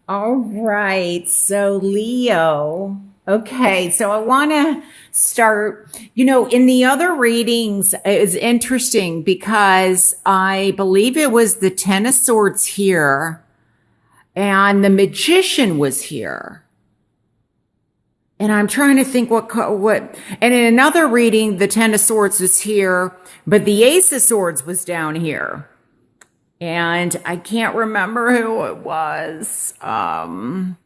All right. So, Leo. Okay. So, I want to start, in the other readings, it's interesting because I believe it was the Ten of Swords here and the Magician was here. And I'm trying to think and in another reading, the Ten of Swords was here, but the Ace of Swords was down here. And I can't remember who it was. But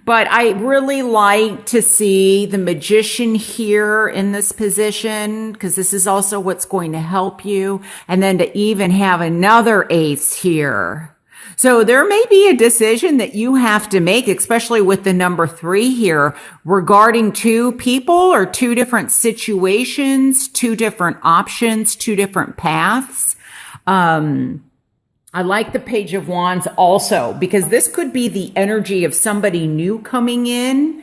I really like to see the Magician here in this position because this is also what's going to help you. And then to even have another ace here. So there may be a decision that you have to make, especially with the number 3 here regarding two people or two different situations, two different options, two different paths. I like the Page of Wands also because this could be the energy of somebody new coming in.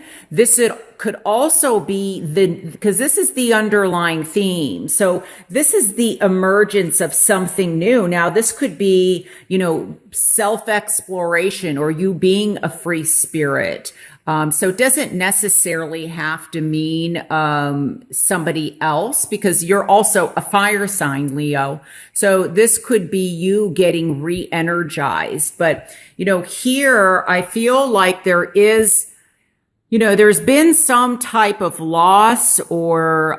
Could also be because this is the underlying theme. So this is the emergence of something new. Now, this could be, self-exploration or you being a free spirit. So it doesn't necessarily have to mean somebody else because you're also a fire sign, Leo. So this could be you getting re-energized. But, here I feel like there is, there's been some type of loss or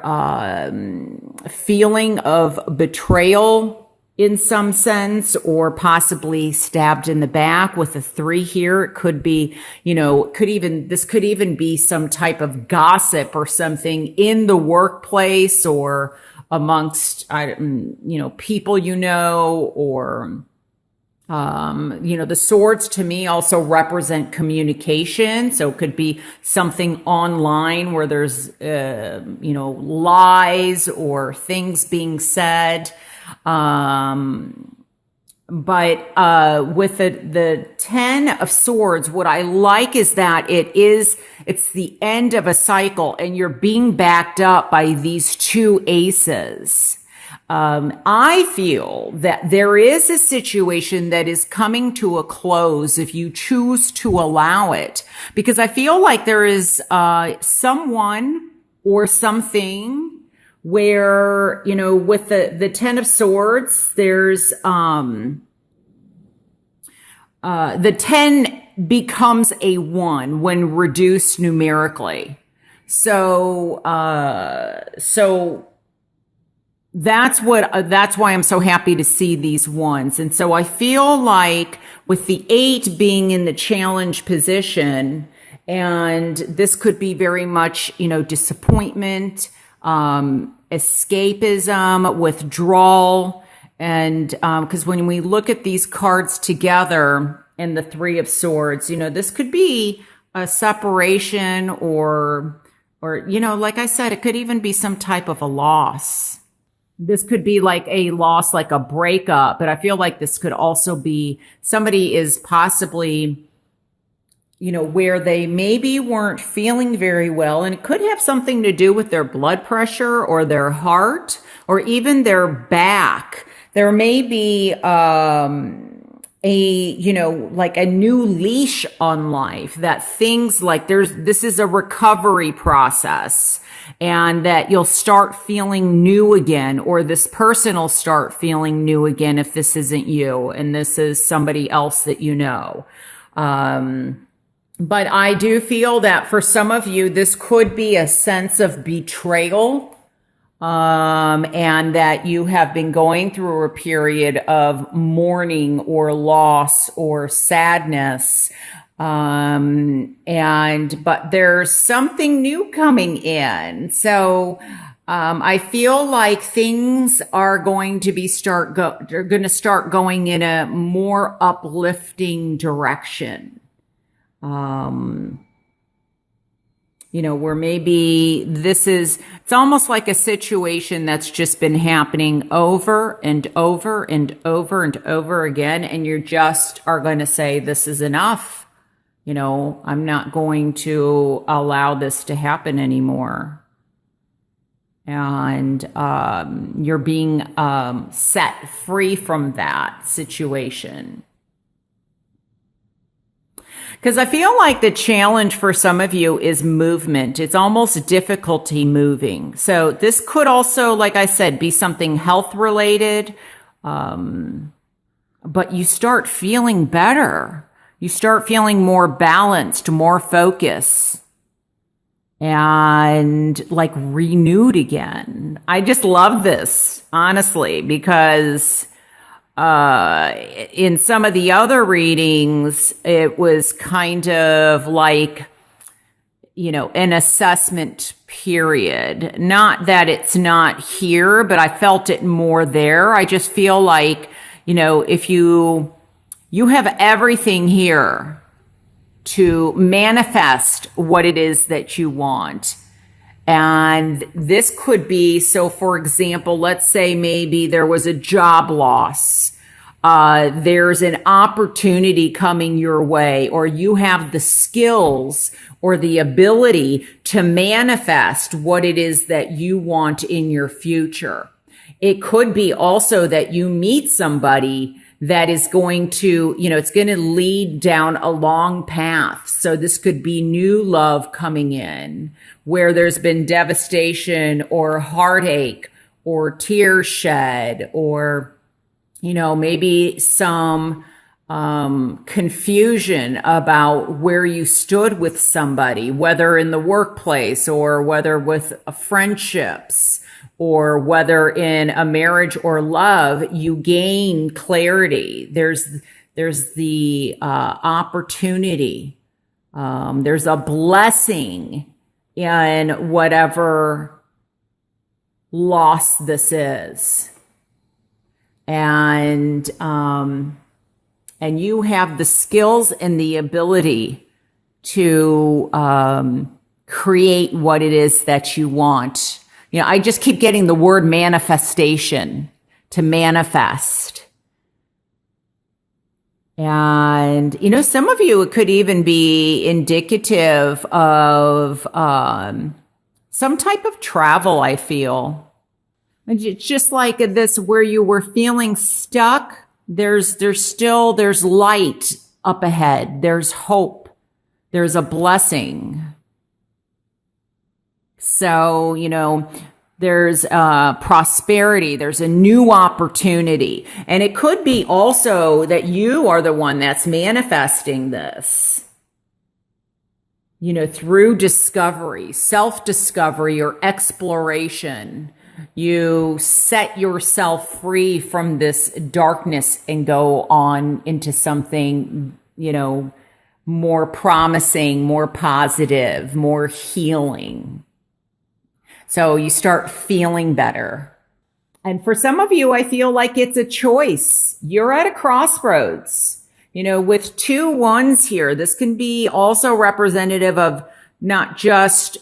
feeling of betrayal in some sense, or possibly stabbed in the back with a 3 here. It could be, this could even be some type of gossip or something in the workplace or amongst, people, or, the swords to me also represent communication. So it could be something online where there's, lies or things being said. But with the 10 of Swords, what I like is that it's the end of a cycle and you're being backed up by these two aces. I feel that there is a situation that is coming to a close if you choose to allow it, because I feel like there is someone or something where, with the 10 of Swords, there's the 10 becomes a 1 when reduced numerically. So that's why I'm so happy to see these ones. And so I feel like with the 8 being in the challenge position, and this could be very much, disappointment, escapism, withdrawal. And, cause when we look at these cards together and the 3 of Swords, this could be a separation or, like I said, it could even be some type of a loss. This could be like a loss, like a breakup, but I feel like this could also be somebody is possibly, where they maybe weren't feeling very well, and it could have something to do with their blood pressure or their heart or even their back. There may be, like a new leash on life, that things like this is a recovery process, and that you'll start feeling new again, or this person will start feeling new again if this isn't you and this is somebody else that But I do feel that for some of you, this could be a sense of betrayal, and that you have been going through a period of mourning or loss or sadness. But there's something new coming in. So, I feel like things are going to they're going to start going in a more uplifting direction. Where maybe it's almost like a situation that's just been happening over and over and over and over again. And you just are going to say, this is enough. I'm not going to allow this to happen anymore. And, you're being, set free from that situation. Because I feel like the challenge for some of you is movement. It's almost difficulty moving. So this could also, like I said, be something health related. But you start feeling better. You start feeling more balanced, more focused, and like renewed again. I just love this, honestly, because in some of the other readings, it was kind of like, an assessment period. Not that it's not here, but I felt it more there. I just feel like, if you have everything here to manifest what it is that you want. And this could be, so for example, let's say maybe there was a job loss. There's an opportunity coming your way, or you have the skills or the ability to manifest what it is that you want in your future. It could be also that you meet somebody that is going to, it's going to lead down a long path. So this could be new love coming in where there's been devastation or heartache or tears shed or, maybe some confusion about where you stood with somebody, whether in the workplace or whether with friendships, or whether in a marriage or love, you gain clarity. There's the opportunity. There's a blessing in whatever loss this is. And you have the skills and the ability to create what it is that you want. I just keep getting the word manifestation, to manifest. And, some of you, it could even be indicative of some type of travel, I feel. It's just like this where you were feeling stuck. There's light up ahead. There's hope. There's a blessing. So, there's prosperity, there's a new opportunity. And it could be also that you are the one that's manifesting this, through discovery, self-discovery or exploration. You set yourself free from this darkness and go on into something, more promising, more positive, more healing. So you start feeling better. And for some of you, I feel like it's a choice. You're at a crossroads, with 2 1s here. This can be also representative of not just,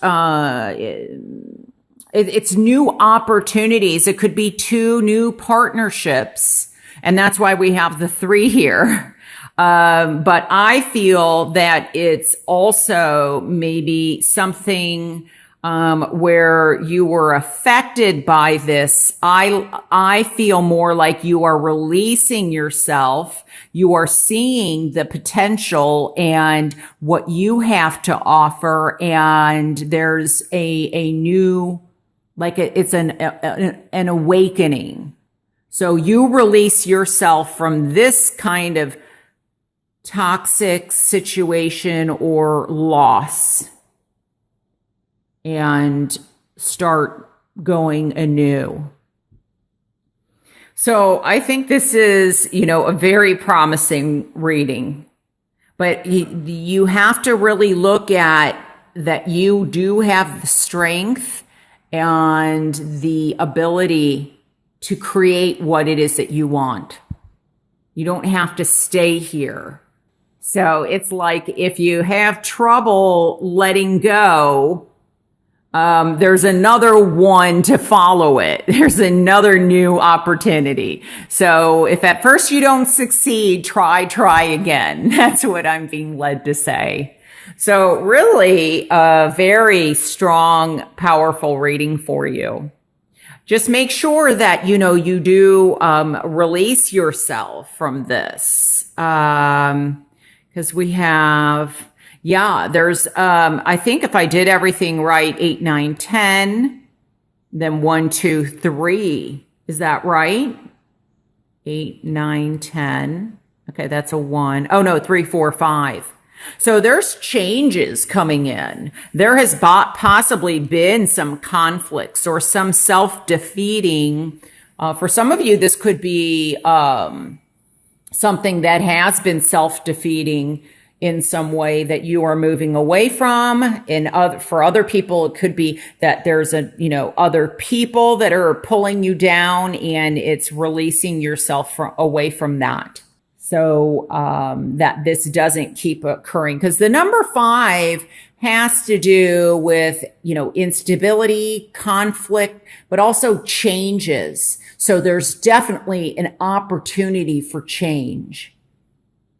it's new opportunities. It could be 2 new partnerships. And that's why we have the 3 here. But I feel that it's also maybe something where you were affected by this. I feel more like you are releasing yourself. You are seeing the potential and what you have to offer. And there's a new, it's an awakening. So you release yourself from this kind of toxic situation or loss and start going anew. So I think this is, a very promising reading, but you have to really look at that you do have the strength and the ability to create what it is that you want. You don't have to stay here. So it's like if you have trouble letting go, there's another one to follow it. There's another new opportunity. So if at first you don't succeed, try again. That's what I'm being led to say. So really a very strong, powerful reading for you. Just make sure that, you do, release yourself from this. Because we have, yeah, there's, I think if I did everything right, 8, 9, 10, then 1, 2, 3. Is that right? 8, 9, 10. Okay, that's a 1. Oh no, 3, 4, 5. So there's changes coming in. There has possibly been some conflicts or some self-defeating. For some of you, this could be something that has been self-defeating in some way that you are moving away from. For other people, it could be that there's other people that are pulling you down, and it's releasing yourself away from that. So that this doesn't keep occurring, because the number 5 has to do with, instability, conflict, but also changes. So there's definitely an opportunity for change.